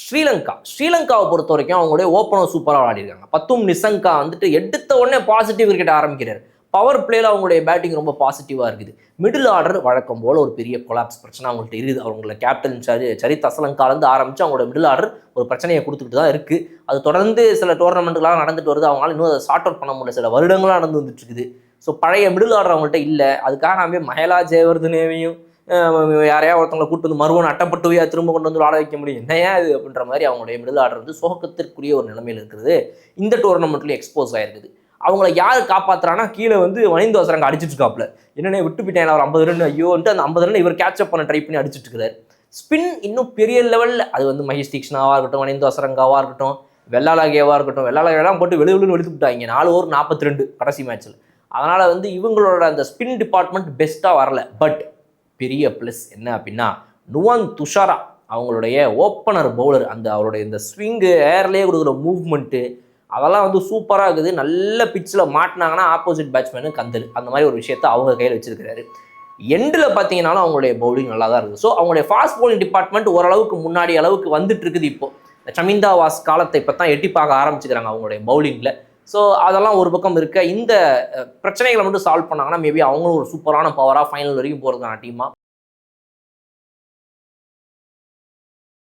ஸ்ரீலங்காவை பொறுத்த வரைக்கும் அவங்களுடைய ஓப்பனர் சூப்பராக விளையாடிருக்காங்க. பத்தும் நிசங்கா வந்துட்டு எடுத்த உடனே பாசிட்டிவ் கிரிக்கெட் ஆரம்பிக்கிறார். பவர் பிளேல அவங்களுடைய பேட்டிங் ரொம்ப பாசிட்டிவாக இருக்குது. மிடில் ஆர்டர் வழக்கம் போல் ஒரு பெரிய கொலாப்ஸ் பிரச்சனை அவங்கள்ட்ட இருக்குது. அவங்கள கேப்டன் சரித் அசலங்காலேருந்து ஆரம்பித்து அவங்களோட மிடில் ஆர்டர் ஒரு பிரச்சனையை கொடுத்துக்கிட்டு தான் இருக்குது. அது தொடர்ந்து சில டோர்னமெண்ட்டுகளாக நடந்துட்டு வருது. அவங்களால இன்னும் அதை சார்ட் அவுட் பண்ண முடியல. சில வருடங்களாக நடந்து வந்துட்டு இருக்குது. ஸோ பழைய மிடில் ஆர்டர் அவங்கள்ட்ட இல்லை. அதுக்காக நான் மஹேலா ஜெயவர்தனேவையும் யாரையா ஒருத்தவங்களை கூட்டு வந்து மறுவன் அட்டப்பட்டுவையா திரும்ப கொண்டு வந்து விளாட வைக்க முடியும், என்னையா இது அப்படின்ற மாதிரி அவங்களுடைய மிடில் ஆர்டர் வந்து சோகத்திற்குரிய ஒரு நிலைமையில் இருக்கிறது. இந்த டோர்னமெண்ட்லேயும் எக்ஸ்போஸ் ஆயிருக்குது. அவங்கள யார் காப்பாற்றுறான்னா கீழே வந்து வனிந்து அவசரங்க அடிச்சிட்டு இருக்காப்புல. என்னென்ன விட்டு போயிட்டேன் ஒரு 50 ரன், ஐயோன்ட்டு அந்த 50 ரன் இவர் கேட்சப் பண்ண ட்ரை பண்ணி அடிச்சிட்டு இருக்கிறார். ஸ்பின் இன்னும் பெரிய லெவலில் அது வந்து மகேஷ் தீக்ஷனாவாக இருக்கட்டும், வனிந்து அவசரங்காவாக இருக்கட்டும், வெள்ளாலாகேவாக இருக்கட்டும், வெள்ளாலாகேலாம் போட்டு வெளுவிழுன்னு வெளுத்து விட்டாங்க 4 ஓவர் 42 கடைசி மேட்ச்சில். அதனால் வந்து இவங்களோட அந்த ஸ்பின் டிபார்ட்மெண்ட் பெஸ்ட்டாக வரல. பட் பெரிய ப்ளஸ் என்ன அப்படின்னா நுவான் துஷாரா அவங்களுடைய ஓப்பனர் பவுலர், அந்த அவருடைய இந்த ஸ்விங்கு ஏர்லேயே கொடுக்குற மூவ்மெண்ட்டு அதெல்லாம் வந்து சூப்பராக இருக்குது. நல்ல பிச்சில் மாட்டினாங்கன்னா ஆப்போசிட் பேட்ஸ்மேனு கந்தல், அந்த மாதிரி ஒரு விஷயத்தை அவங்க கையில் வச்சிருக்கிறாரு. எண்டில் பார்த்தீங்கன்னாலும் அவங்களுடைய பவுலிங் நல்லா தான் இருக்குது. ஸோ அவங்களுடைய ஃபாஸ்ட் பவுலிங் டிபார்ட்மெண்ட் ஓரளவுக்கு முன்னாடி அளவுக்கு வந்துட்டு இருக்குது. இப்போ சமிந்தா வாஸ் காலத்தை இப்போ தான் எட்டி பார்க்க ஆரம்பிச்சுக்கிறாங்க அவங்களுடைய பவுலிங்கில். ஸோ அதெல்லாம் ஒரு பக்கம் இருக்க. இந்த பிரச்சனைகளை மட்டும் சால்வ் பண்ணாங்கன்னா மேபி அவங்களும் ஒரு சூப்பரான பவராக ஃபைனல் வரைக்கும் போகிறதுக்கான டீமாக